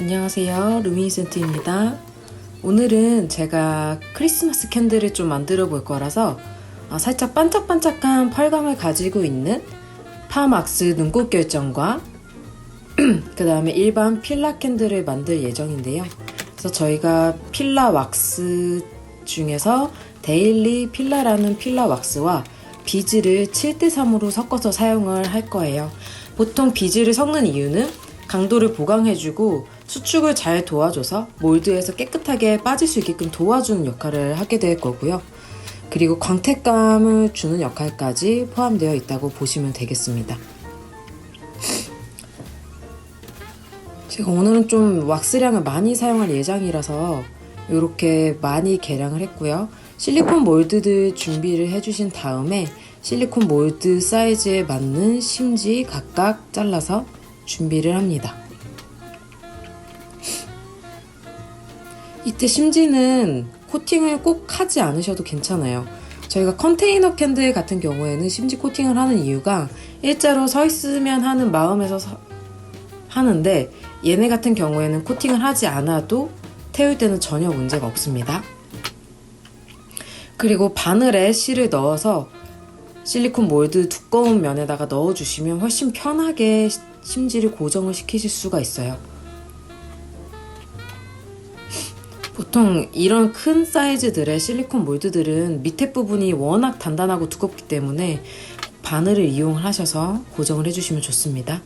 안녕하세요, 루미니센트입니다. 오늘은 제가 크리스마스 캔들을 좀 만들어 볼 거라서 살짝 반짝반짝한 펄감을 가지고 있는 파막스 눈꽃 결정과 그 다음에 일반 필라 캔들을 만들 예정인데요. 그래서 저희가 필라 왁스 중에서 데일리 필라라는 필라 왁스와 비즈를 7:3으로 섞어서 사용을 할 거예요. 보통 비즈를 섞는 이유는 강도를 보강해주고 수축을 잘 도와줘서 몰드에서 깨끗하게 빠질 수 있게끔 도와주는 역할을 하게 될 거고요. 그리고 광택감을 주는 역할까지 포함되어 있다고 보시면 되겠습니다. 제가 오늘은 좀 왁스량을 많이 사용할 예정이라서 이렇게 많이 계량을 했고요. 실리콘 몰드들 준비를 해주신 다음에 실리콘 몰드 사이즈에 맞는 심지 각각 잘라서 준비를 합니다. 이때 심지는 코팅을 꼭 하지 않으셔도 괜찮아요. 저희가 컨테이너 캔들 같은 경우에는 심지 코팅을 하는 이유가 일자로 서 있으면 하는 마음에서 하는데, 얘네 같은 경우에는 코팅을 하지 않아도 태울 때는 전혀 문제가 없습니다. 그리고 바늘에 실을 넣어서 실리콘 몰드 두꺼운 면에다가 넣어주시면 훨씬 편하게 심지를 고정을 시키실 수가 있어요. 보통 이런 큰 사이즈들의 실리콘 몰드들은 밑에 부분이 워낙 단단하고 두껍기 때문에 바늘을 이용을 하셔서 고정을 해주시면 좋습니다.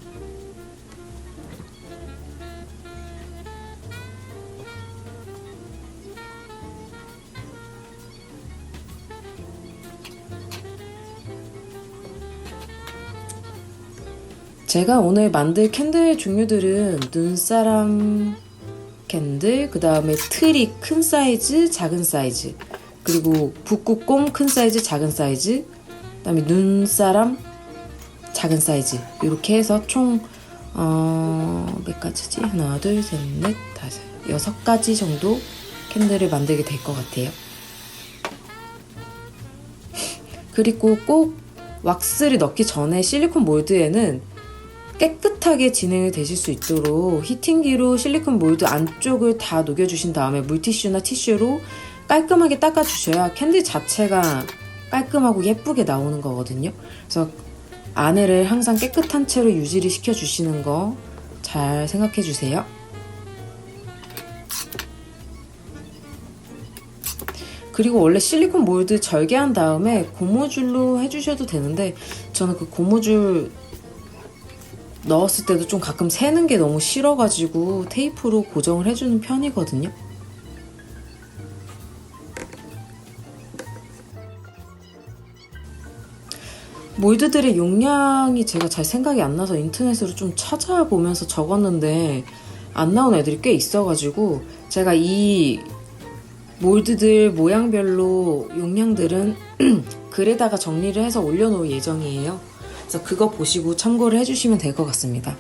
제가 오늘 만들 캔들 종류들은 눈사람 캔들, 그 다음에 트리 큰 사이즈, 작은 사이즈, 그리고 북극곰 큰 사이즈, 작은 사이즈, 그 다음에 눈사람 작은 사이즈, 이렇게 해서 총 몇 가지지? 하나, 둘, 셋, 넷, 다섯, 6가지 정도 캔들을 만들게 될 것 같아요. 그리고 꼭 왁스를 넣기 전에 실리콘 몰드에는 깨끗하게 진행이 되실 수 있도록 히팅기로 실리콘 몰드 안쪽을 다 녹여주신 다음에 물티슈나 티슈로 깔끔하게 닦아주셔야 캔들 자체가 깔끔하고 예쁘게 나오는 거거든요. 그래서 안에를 항상 깨끗한 채로 유지를 시켜주시는 거 잘 생각해주세요. 그리고 원래 실리콘 몰드 절개한 다음에 고무줄로 해주셔도 되는데, 저는 그 고무줄 넣었을 때도 좀 가끔 새는 게 너무 싫어가지고 테이프로 고정을 해주는 편이거든요. 몰드들의 용량이 제가 잘 생각이 안 나서 인터넷으로 좀 찾아보면서 적었는데 안 나온 애들이 꽤 있어가지고 제가 이 몰드들 모양별로 용량들은 글에다가 정리를 해서 올려놓을 예정이에요. 그래서 그거 보시고 참고를 해주시면 될 것 같습니다.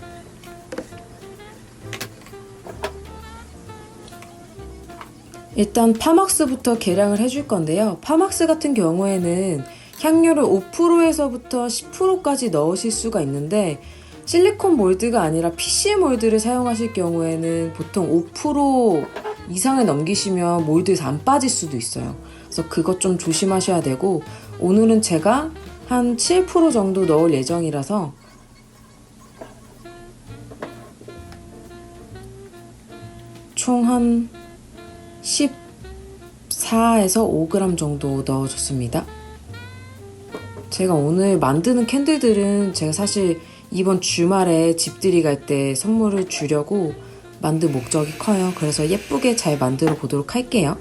일단 파막스부터 계량을 해줄 건데요. 파막스 같은 경우에는 향료를 5%에서부터 10%까지 넣으실 수가 있는데, 실리콘 몰드가 아니라 PC 몰드를 사용하실 경우에는 보통 5% 이상을 넘기시면 몰드에서 안 빠질 수도 있어요. 그래서 그것 좀 조심하셔야 되고, 오늘은 제가 한 7% 정도 넣을 예정이라서 총 한 14에서 5g 정도 넣어줬습니다. 제가 오늘 만드는 캔들들은 제가 사실 이번 주말에 집들이 갈 때 선물을 주려고 만든 목적이 커요. 그래서 예쁘게 잘 만들어 보도록 할게요.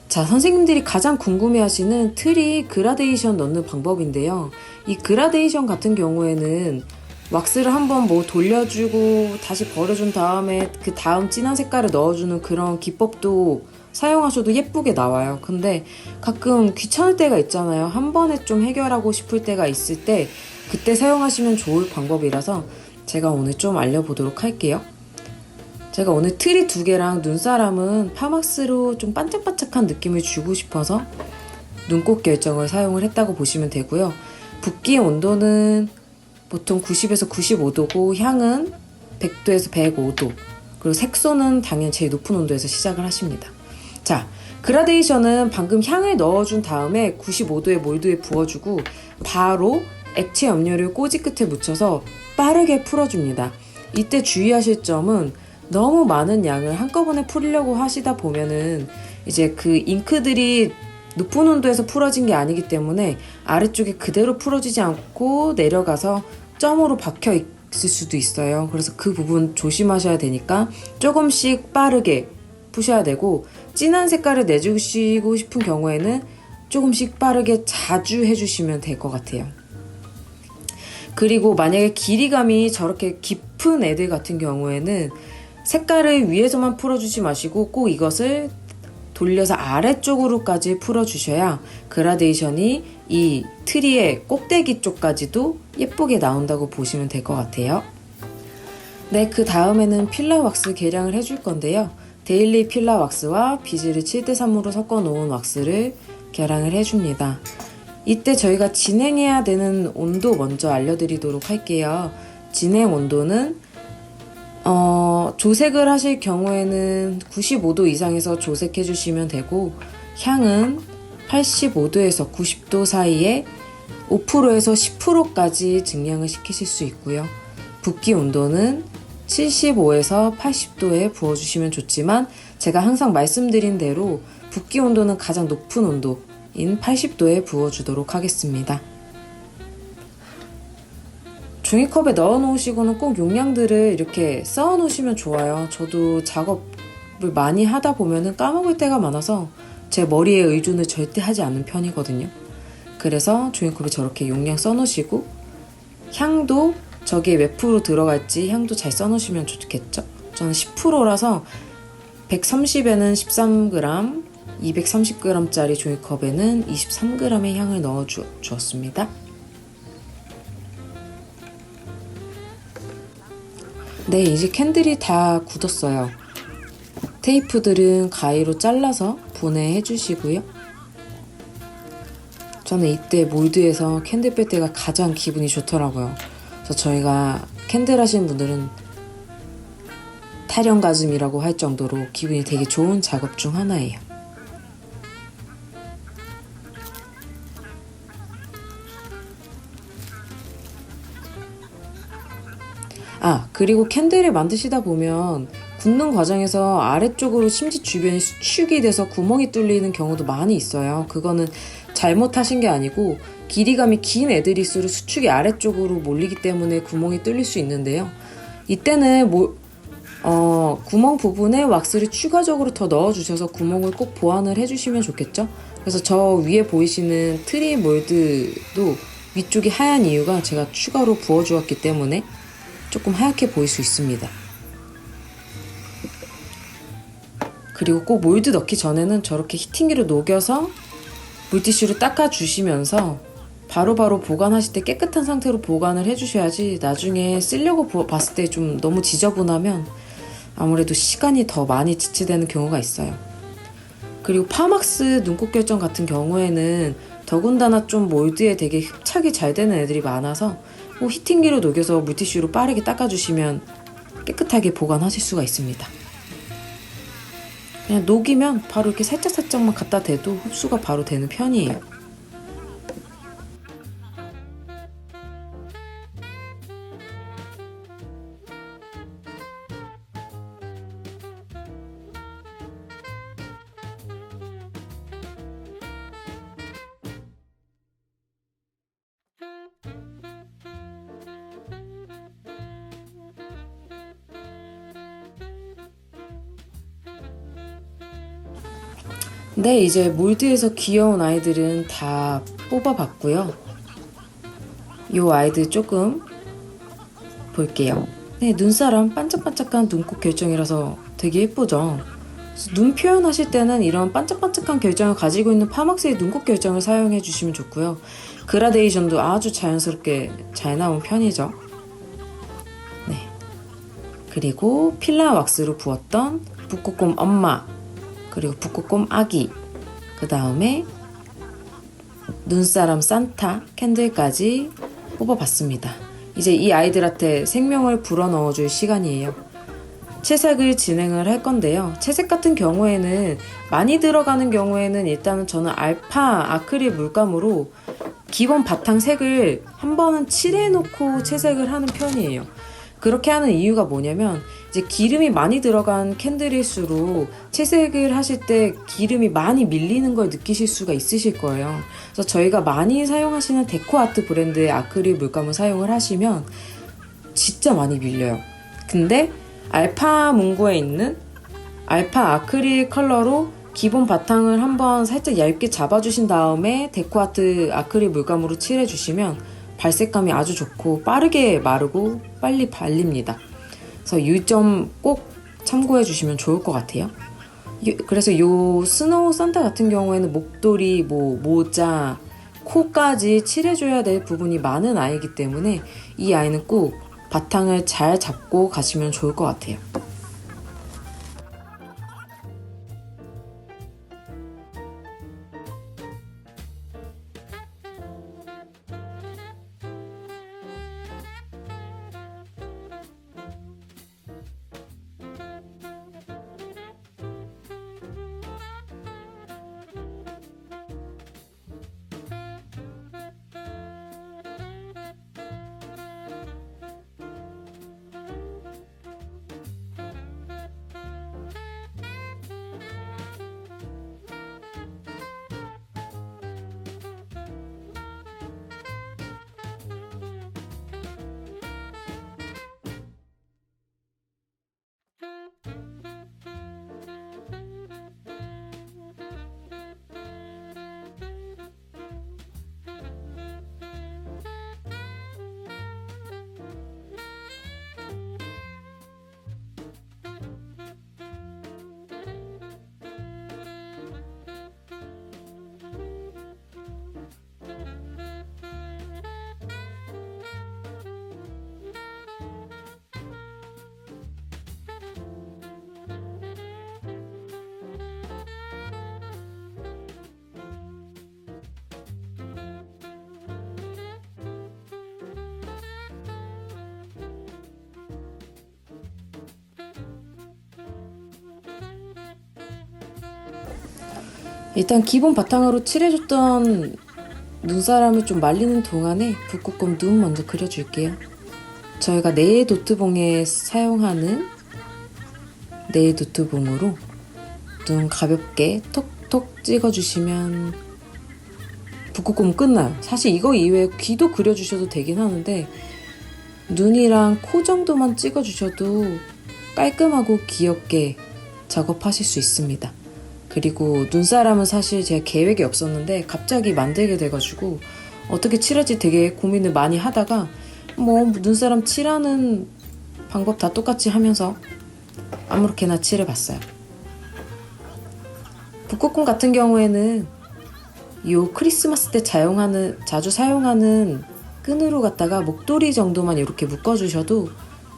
자, 선생님들이 가장 궁금해하시는 트리 그라데이션 넣는 방법인데요. 이 그라데이션 같은 경우에는 왁스를 한번 돌려주고 다시 버려준 다음에 그 다음 진한 색깔을 넣어주는 그런 기법도 사용하셔도 예쁘게 나와요. 근데 가끔 귀찮을 때가 있잖아요. 한 번에 좀 해결하고 싶을 때가 있을 때 그때 사용하시면 좋을 방법이라서 제가 오늘 좀 알려보도록 할게요. 제가 오늘 트리 2개랑 눈사람은 파막스로 좀 반짝반짝한 느낌을 주고 싶어서 눈꽃 결정을 사용을 했다고 보시면 되고요. 붓기 온도는 보통 90에서 95도고 향은 100도에서 105도 그리고 색소는 당연히 제일 높은 온도에서 시작을 하십니다. 자, 그라데이션은 방금 향을 넣어준 다음에 95도의 몰드에 부어주고 바로 액체 염료를 꼬지 끝에 묻혀서 빠르게 풀어줍니다. 이때 주의하실 점은 너무 많은 양을 한꺼번에 풀려고 하시다 보면은 이제 그 잉크들이 높은 온도에서 풀어진 게 아니기 때문에 아래쪽에 그대로 풀어지지 않고 내려가서 점으로 박혀 있을 수도 있어요. 그래서 그 부분 조심하셔야 되니까 조금씩 빠르게 푸셔야 되고, 진한 색깔을 내주시고 싶은 경우에는 조금씩 빠르게 자주 해주시면 될 것 같아요. 그리고 만약에 길이감이 저렇게 깊은 애들 같은 경우에는 색깔을 위에서만 풀어주지 마시고 꼭 이것을 돌려서 아래쪽으로까지 풀어주셔야 그라데이션이 이 트리의 꼭대기 쪽까지도 예쁘게 나온다고 보시면 될 것 같아요. 네, 그 다음에는 필라 왁스 계량을 해줄 건데요. 데일리 필라 왁스와 비즈를 7대3으로 섞어 놓은 왁스를 계량을 해줍니다. 이때 저희가 진행해야 되는 온도 먼저 알려드리도록 할게요. 진행 온도는 조색을 하실 경우에는 95도 이상에서 조색해 주시면 되고, 향은 85도에서 90도 사이에 5%에서 10%까지 증량을 시키실 수 있고요. 붓기 온도는 75에서 80도에 부어주시면 좋지만 제가 항상 말씀드린 대로 붓기 온도는 가장 높은 온도인 80도에 부어주도록 하겠습니다. 종이컵에 넣어 놓으시고는 꼭 용량들을 이렇게 쌓아 놓으시면 좋아요. 저도 작업을 많이 하다 보면은 까먹을 때가 많아서 제 머리에 의존을 절대 하지 않는 편이거든요. 그래서 종이컵에 저렇게 용량 써 놓으시고, 향도 저기에 몇 프로 들어갈지 향도 잘 써 놓으시면 좋겠죠. 저는 10%라서 130에는 13g, 230g짜리 종이컵에는 23g의 향을 넣어 주었습니다. 네, 이제 캔들이 다 굳었어요. 테이프들은 가위로 잘라서 분해해 주시고요. 저는 이때 몰드에서 캔들 뺄 때가 가장 기분이 좋더라고요. 그래서 저희가 캔들 하시는 분들은 타령가즘이라고 할 정도로 기분이 되게 좋은 작업 중 하나예요. 그리고 캔들을 만드시다 보면 굽는 과정에서 아래쪽으로 심지 주변이 수축이 돼서 구멍이 뚫리는 경우도 많이 있어요. 그거는 잘못하신 게 아니고 길이감이 긴 애들일수록 수축이 아래쪽으로 몰리기 때문에 구멍이 뚫릴 수 있는데요. 이때는 구멍 부분에 왁스를 추가적으로 더 넣어주셔서 구멍을 꼭 보완을 해주시면 좋겠죠. 그래서 저 위에 보이시는 트리 몰드도 위쪽이 하얀 이유가 제가 추가로 부어주었기 때문에 조금 하얗게 보일 수 있습니다. 그리고 꼭 몰드 넣기 전에는 저렇게 히팅기로 녹여서 물티슈로 닦아주시면서 바로바로 보관하실 때 깨끗한 상태로 보관을 해주셔야지 나중에 쓰려고 봤을 때 좀 너무 지저분하면 아무래도 시간이 더 많이 지체되는 경우가 있어요. 그리고 파막스 눈곱 결정 같은 경우에는 더군다나 좀 몰드에 되게 흡착이 잘 되는 애들이 많아서 히팅기로 녹여서 물티슈로 빠르게 닦아주시면 깨끗하게 보관하실 수가 있습니다. 그냥 녹이면 바로 이렇게 살짝살짝만 갖다 대도 흡수가 바로 되는 편이에요. 네, 이제 몰드에서 귀여운 아이들은 다 뽑아봤고요. 이 아이들 조금 볼게요. 네, 눈사람 반짝반짝한 눈곱 결정이라서 되게 예쁘죠? 눈 표현하실 때는 이런 반짝반짝한 결정을 가지고 있는 파막스의 눈곱 결정을 사용해 주시면 좋고요. 그라데이션도 아주 자연스럽게 잘 나온 편이죠. 네. 그리고 필라 왁스로 부었던 북극곰 엄마, 그리고 북극곰 아기, 그 다음에 눈사람 산타 캔들까지 뽑아봤습니다. 이제 이 아이들한테 생명을 불어넣어줄 시간이에요. 채색을 진행을 할 건데요. 채색 같은 경우에는 많이 들어가는 경우에는 일단은 저는 알파 아크릴 물감으로 기본 바탕 색을 한 번은 칠해놓고 채색을 하는 편이에요. 그렇게 하는 이유가 뭐냐면 이제 기름이 많이 들어간 캔들일수록 채색을 하실 때 기름이 많이 밀리는 걸 느끼실 수가 있으실 거예요. 그래서 저희가 많이 사용하시는 데코아트 브랜드의 아크릴 물감을 사용을 하시면 진짜 많이 밀려요. 근데 알파 문구에 있는 알파 아크릴 컬러로 기본 바탕을 한번 살짝 얇게 잡아주신 다음에 데코아트 아크릴 물감으로 칠해주시면 발색감이 아주 좋고 빠르게 마르고 빨리 발립니다. 그래서 이 점 꼭 참고해 주시면 좋을 것 같아요. 그래서 요 스노우 산타 같은 경우에는 목도리, 모자, 코까지 칠해줘야 될 부분이 많은 아이이기 때문에 이 아이는 꼭 바탕을 잘 잡고 가시면 좋을 것 같아요. 일단 기본 바탕으로 칠해줬던 눈사람을 좀 말리는 동안에 북극곰 눈 먼저 그려줄게요. 저희가 네일 도트봉에 사용하는 네일 도트봉으로 눈 가볍게 톡톡 찍어주시면 북극곰 끝나요. 사실 이거 이외에 귀도 그려주셔도 되긴 하는데 눈이랑 코 정도만 찍어주셔도 깔끔하고 귀엽게 작업하실 수 있습니다. 그리고 눈사람은 사실 제가 계획이 없었는데 갑자기 만들게 돼가지고 어떻게 칠할지 되게 고민을 많이 하다가 눈사람 칠하는 방법 다 똑같이 하면서 아무렇게나 칠해봤어요. 북극곰 같은 경우에는 요 크리스마스 때 자주 사용하는 끈으로 갖다가 목도리 정도만 이렇게 묶어주셔도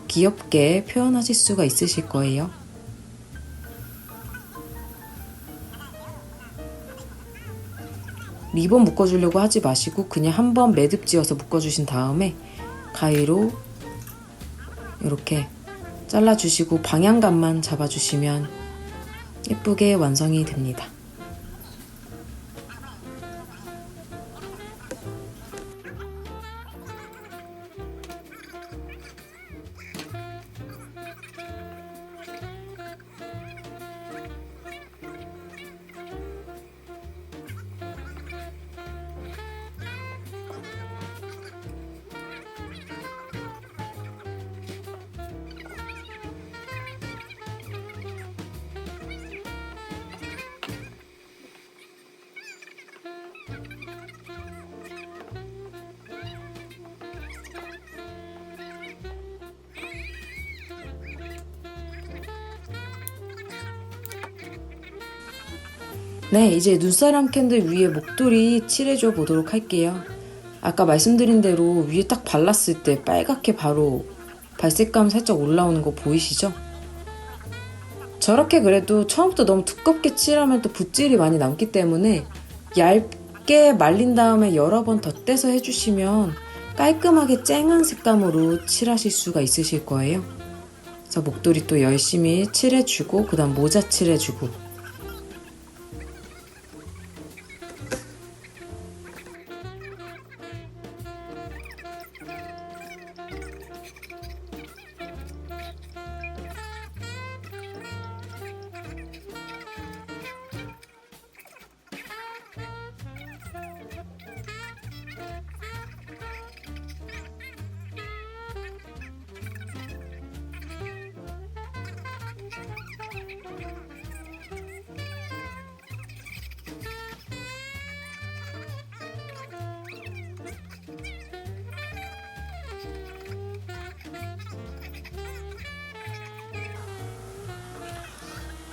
귀엽게 표현하실 수가 있으실 거예요. 리본 묶어주려고 하지 마시고 그냥 한번 매듭 지어서 묶어주신 다음에 가위로 이렇게 잘라주시고 방향감만 잡아주시면 예쁘게 완성이 됩니다. 네, 이제 눈사람 캔들 위에 목도리 칠해줘 보도록 할게요. 아까 말씀드린 대로 위에 딱 발랐을 때 빨갛게 바로 발색감 살짝 올라오는 거 보이시죠? 저렇게 그래도 처음부터 너무 두껍게 칠하면 또 붓질이 많이 남기 때문에 얇게 말린 다음에 여러 번 덧대서 해주시면 깔끔하게 쨍한 색감으로 칠하실 수가 있으실 거예요. 그래서 목도리 또 열심히 칠해주고 그 다음 모자 칠해주고.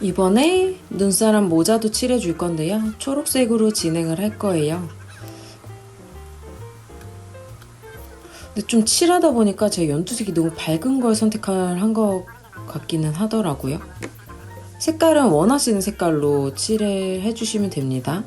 이번에 눈사람 모자도 칠해줄 건데요. 초록색으로 진행을 할 거예요. 근데 좀 칠하다 보니까 제 연두색이 너무 밝은 걸 선택한 것 같기는 하더라고요. 색깔은 원하시는 색깔로 칠을 해주시면 됩니다.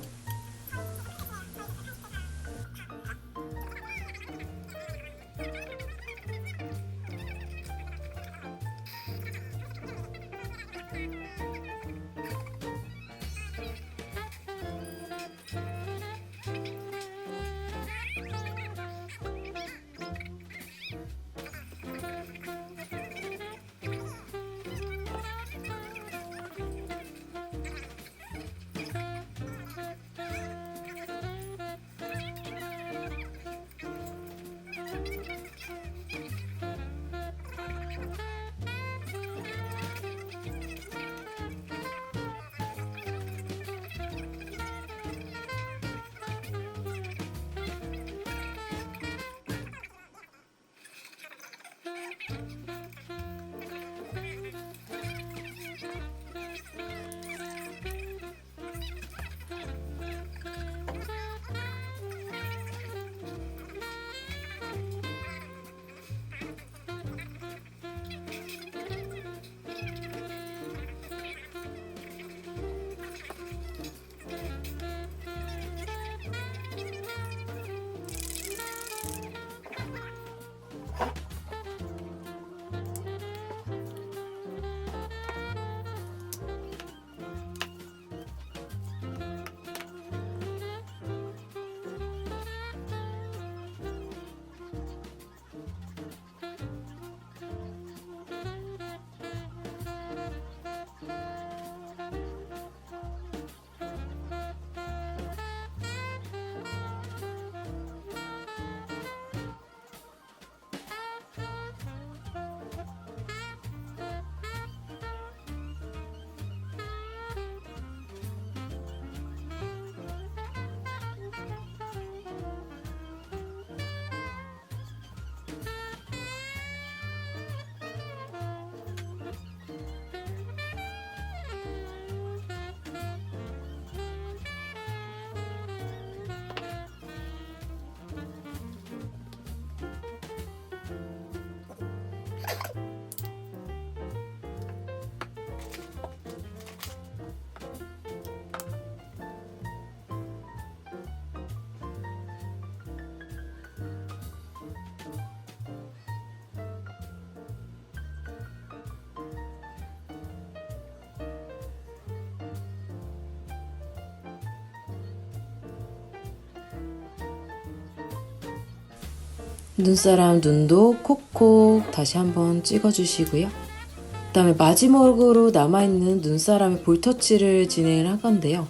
눈사람 눈도 콕콕 다시 한번 찍어주시고요. 그 다음에 마지막으로 남아있는 눈사람의 볼터치를 진행을 할 건데요.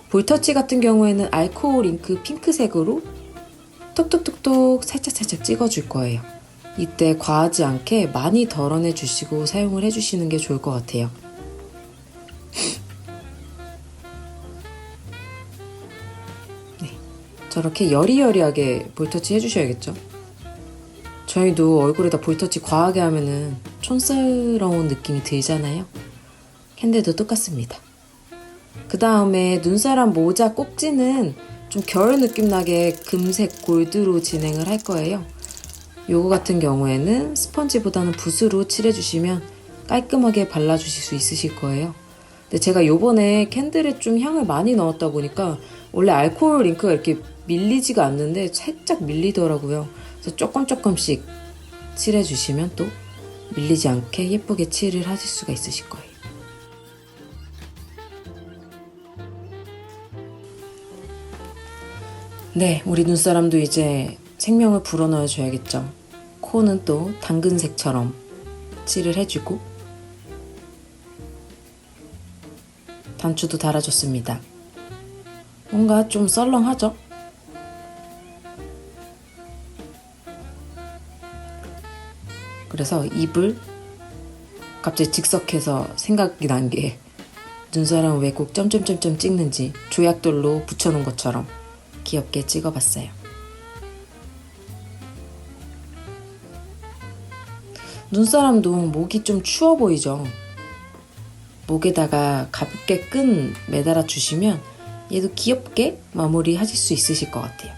볼터치 같은 경우에는 알코올 잉크 핑크색으로 톡톡톡톡 살짝살짝 찍어줄 거예요. 이때 과하지 않게 많이 덜어내 주시고 사용을 해주시는 게 좋을 것 같아요. 네, 저렇게 여리여리하게 볼터치 해주셔야겠죠. 저희도 얼굴에다 볼터치 과하게 하면은 촌스러운 느낌이 들잖아요. 캔들도 똑같습니다. 그 다음에 눈사람 모자 꼭지는 좀 결 느낌 나게 금색 골드로 진행을 할 거예요. 요거 같은 경우에는 스펀지보다는 붓으로 칠해주시면 깔끔하게 발라주실 수 있으실 거예요. 근데 제가 요번에 캔들에 좀 향을 많이 넣었다 보니까 원래 알코올 잉크가 이렇게 밀리지가 않는데 살짝 밀리더라고요. 그래서 조금씩 칠해주시면 또 밀리지 않게 예쁘게 칠을 하실 수가 있으실 거예요. 네, 우리 눈사람도 이제 생명을 불어넣어 줘야겠죠. 코는 또 당근색처럼 칠을 해주고 단추도 달아줬습니다. 뭔가 좀 썰렁하죠? 그래서 입을 갑자기 즉석해서 생각이 난 게 눈사람 왜 꼭 점점점점 찍는지 조약돌로 붙여놓은 것처럼 귀엽게 찍어봤어요. 눈사람도 목이 좀 추워 보이죠? 목에다가 가볍게 끈 매달아 주시면 얘도 귀엽게 마무리 하실 수 있으실 것 같아요.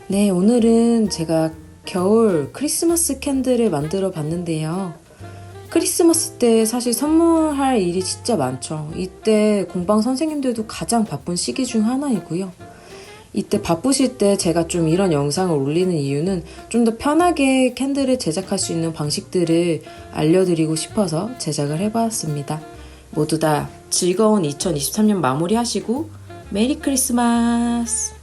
네, 오늘은 제가 겨울 크리스마스 캔들을 만들어 봤는데요. 크리스마스 때 사실 선물할 일이 진짜 많죠. 이때 공방 선생님들도 가장 바쁜 시기 중 하나이고요. 이때 바쁘실 때 제가 좀 이런 영상을 올리는 이유는 좀 더 편하게 캔들을 제작할 수 있는 방식들을 알려드리고 싶어서 제작을 해봤습니다. 모두 다 즐거운 2023년 마무리하시고 메리 크리스마스!